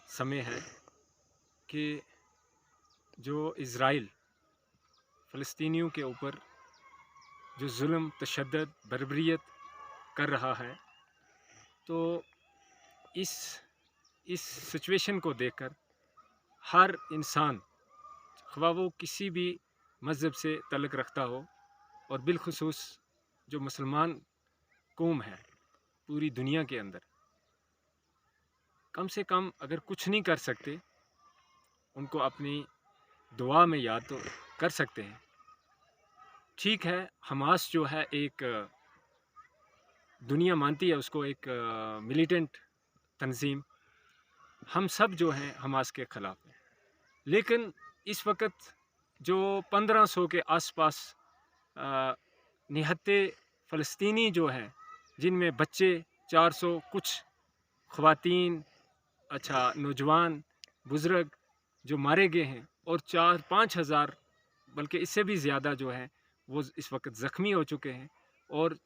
समय है कि जो इज़राइल फ़लस्तीनियों के ऊपर जो जुल्म, तशद्दुद, बर्बरियत कर रहा है, तो इस इस सिचुएशन को देखकर हर इंसान, ख़्वा वो किसी भी मज़हब से तल्लुक़ रखता हो, और बिलख़ुसूस जो मुसलमान कौम है पूरी दुनिया के अंदर, कम से कम अगर कुछ नहीं कर सकते, उनको अपनी दुआ में याद तो कर सकते हैं। ठीक है, हमास जो है एक दुनिया मानती है उसको एक मिलिटेंट तंज़ीम, हम सब जो हैं हमास के ख़िलाफ़ हैं। लेकिन इस वक्त जो 1500 के आसपास निहत्ते फ़लस्तीनी जो हैं, जिनमें बच्चे 400 कुछ, ख़वातीन, नौजवान, बुज़ुर्ग जो मारे गए हैं, और 4-5 हज़ार बल्कि इससे भी ज़्यादा जो है वो इस वक्त ज़ख्मी हो चुके हैं, और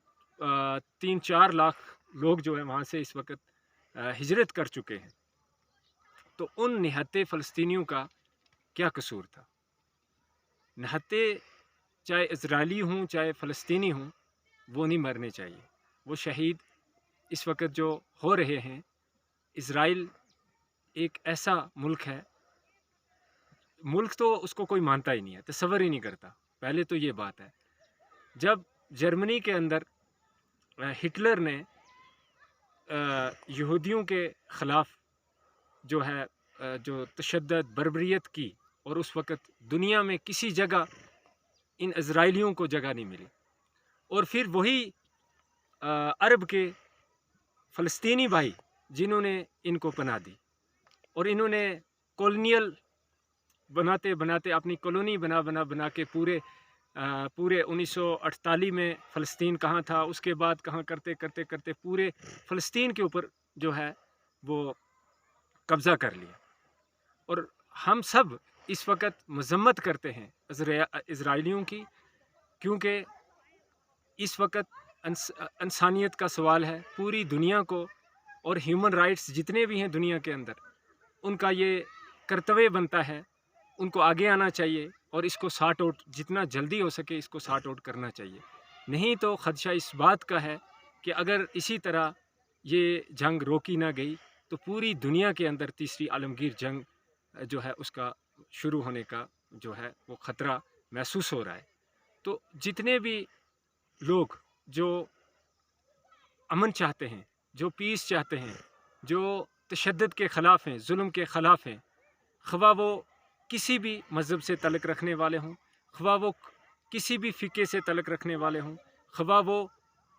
3-4 लाख लोग जो है वहाँ से इस वक्त हिजरत कर चुके हैं। तो उन निहत्ते फ़लस्तीनियों का क्या कसूर था? निहत्ते चाहे इज़राइली हों चाहे फ़लस्तीनी हों, वो नहीं मरने चाहिए। वो शहीद इस वक्त जो हो रहे हैं, इज़राइल एक ऐसा मुल्क है, मुल्क तो उसको कोई मानता ही नहीं है, तसव्वुर ही नहीं करता। पहले तो ये बात है। जब जर्मनी के अंदर हिटलर ने यहूदियों के ख़िलाफ़ जो है जो तशद्दुद, बर्बरियत की, और उस वक़्त दुनिया में किसी जगह इन इज़राइलियों को जगह नहीं मिली, और फिर वही अरब के फ़लस्तीनी भाई जिन्होंने इनको पनाह दी, और इन्होंने कॉलोनियल बनाते बनाते अपनी कॉलोनी बना के पूरे 1948 में फ़लस्तीन कहाँ था, उसके बाद कहाँ, करते करते करते पूरे फ़लस्तीन के ऊपर जो है वो कब्ज़ा कर लिया। और हम सब इस वक्त मज़म्मत करते हैं इज़राइलियों की, क्योंकि इस वक्त इंसानियत का सवाल है पूरी दुनिया को, और ह्यूमन राइट्स जितने भी हैं दुनिया के अंदर, उनका ये कर्तव्य बनता है, उनको आगे आना चाहिए, और इसको सॉर्ट आउट जितना जल्दी हो सके इसको सॉर्ट आउट करना चाहिए। नहीं तो ख़दशा इस बात का है कि अगर इसी तरह ये जंग रोकी ना गई, तो पूरी दुनिया के अंदर तीसरी आलमगीर जंग जो है उसका शुरू होने का जो है वो ख़तरा महसूस हो रहा है। तो जितने भी लोग जो अमन चाहते हैं, जो पीस चाहते हैं, जो तशद्दुद के ख़िलाफ़ हैं, जुल्म के ख़िलाफ़ हैं, ख़्वा वो किसी भी मज़हब से तल्लुक़ रखने वाले हों, ख़्वा वो किसी भी फ़िक़े से तल्लुक़ रखने वाले हों, ख़्वा वो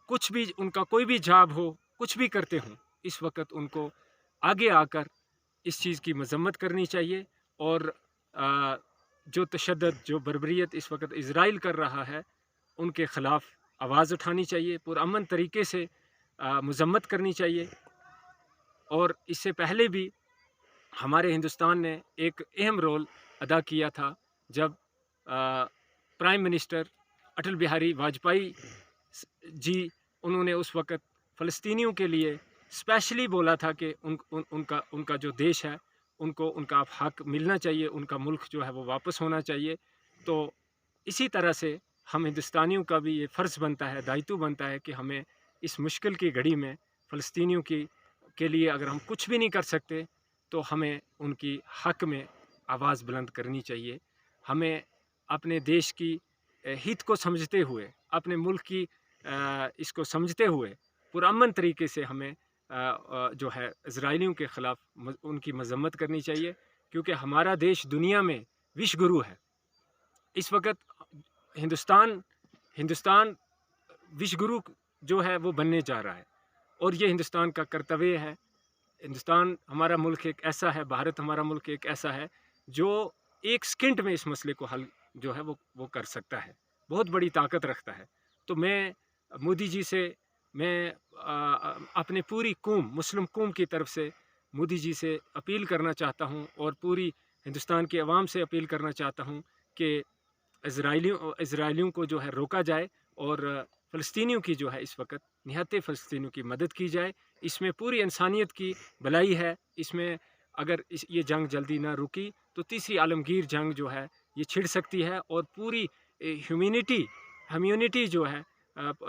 कुछ भी उनका कोई भी जॉब हो, कुछ भी करते हों, इस वक्त उनको आगे आकर इस चीज़ की मज़म्मत करनी चाहिए, और जो तशद्दुद, जो बर्बरियत इस वक्त इज़राइल कर रहा है, उनके ख़िलाफ़ आवाज़ उठानी चाहिए, पुरअमन तरीके से मज़म्मत करनी चाहिए। और इससे पहले भी हमारे हिंदुस्तान ने एक अहम रोल अदा किया था, जब प्राइम मिनिस्टर अटल बिहारी वाजपेयी जी, उन्होंने उस वक़्त फ़लस्तीनियों के लिए स्पेशली बोला था कि उनका जो देश है, उनको उनका हक़ मिलना चाहिए, उनका मुल्क जो है वो वापस होना चाहिए। तो इसी तरह से हम हिंदुस्तानियों का भी ये फ़र्ज़ बनता है, दायित्व बनता है कि हमें इस मुश्किल की घड़ी में फ़लस्तीनियों के लिए अगर हम कुछ भी नहीं कर सकते, तो हमें उनकी हक़ में आवाज़ बुलंद करनी चाहिए। हमें अपने देश की हित को समझते हुए, अपने मुल्क की इसको समझते हुए पुरअमन तरीके से हमें जो है इज़राइलियों के ख़िलाफ़ उनकी मज़म्मत करनी चाहिए, क्योंकि हमारा देश दुनिया में विश्व गुरु है। इस वक्त हिंदुस्तान विश्व गुरु जो है वो बनने जा रहा है, और ये हिंदुस्तान का कर्तव्य है। हिंदुस्तान हमारा मुल्क एक ऐसा है, भारत हमारा मुल्क एक ऐसा है जो एक सेकंड में इस मसले को हल जो है वो कर सकता है, बहुत बड़ी ताकत रखता है। तो मैं मोदी जी से, मैं अपने पूरी कौम, मुस्लिम कौम की तरफ से मोदी जी से अपील करना चाहता हूँ, और पूरी हिंदुस्तान की आवाम से अपील करना चाहता हूँ कि इज़राइलियों को जो है रोका जाए, और फ़लस्तीनियों की जो है इस वक्त निहत्ते फ़लस्तीनियों की मदद की जाए। इसमें पूरी इंसानियत की भलाई है, इसमें اگر یہ جنگ جلدی نہ رکی تو تیسری عالمگیر جنگ جو ہے یہ چھڑ سکتی ہے، اور پوری ہیومینٹی جو ہے،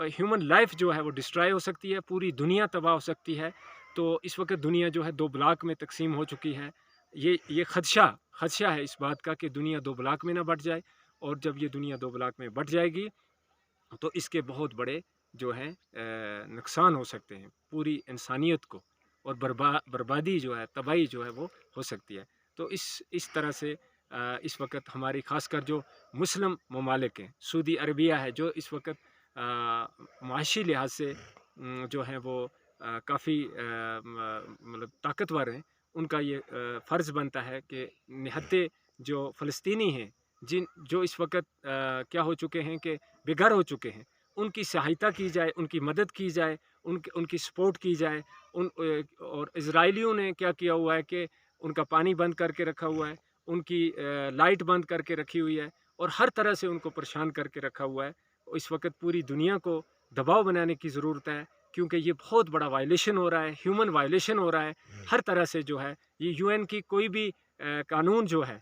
ہیومن لائف جو ہے وہ ڈسٹرائے ہو سکتی ہے، پوری دنیا تباہ ہو سکتی ہے۔ تو اس وقت دنیا جو ہے 2 بلاک میں تقسیم ہو چکی ہے۔ یہ خدشہ ہے اس بات کا کہ دنیا 2 بلاک میں نہ بٹ جائے، اور جب یہ دنیا 2 بلاک میں بٹ جائے گی تو اس کے بہت بڑے جو ہیں نقصان ہو سکتے ہیں پوری انسانیت کو، اور بربادی جو ہے، تباہی جو ہے وہ ہو سکتی ہے۔ تو اس طرح سے اس وقت ہماری خاص کر جو مسلم ممالک ہیں، سعودی عربیہ ہے جو اس وقت معاشی لحاظ سے جو ہیں وہ کافی مطلب طاقتور ہیں، ان کا یہ فرض بنتا ہے کہ نہتے جو فلسطینی ہیں، جو اس وقت کیا ہو چکے ہیں کہ بے گھر ہو چکے ہیں، ان کی سہایتا کی جائے، ان کی مدد کی جائے، ان کی سپورٹ کی جائے۔ اور اسرائیلیوں نے کیا کیا ہوا ہے کہ ان کا پانی بند کر کے رکھا ہوا ہے، ان کی لائٹ بند کر کے رکھی ہوئی ہے، اور ہر طرح سے ان کو پریشان کر کے رکھا ہوا ہے۔ اس وقت پوری دنیا کو دباؤ بنانے کی ضرورت ہے، کیونکہ یہ بہت بڑا وائلیشن ہو رہا ہے، ہیومن وائلیشن ہو رہا ہے ہر طرح سے جو ہے۔ یہ UN کی کوئی بھی قانون جو ہے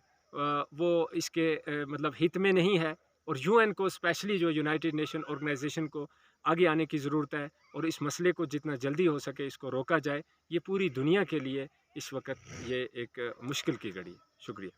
وہ اس کے مطلب ہت میں نہیں ہے، اور UN کو اسپیشلی جو یونائٹڈ نیشن آرگنائزیشن کو آگے آنے کی ضرورت ہے، اور اس مسئلے کو جتنا جلدی ہو سکے اس کو روکا جائے۔ یہ پوری دنیا کے لیے اس وقت یہ ایک مشکل کی گھڑی ہے۔ شکریہ۔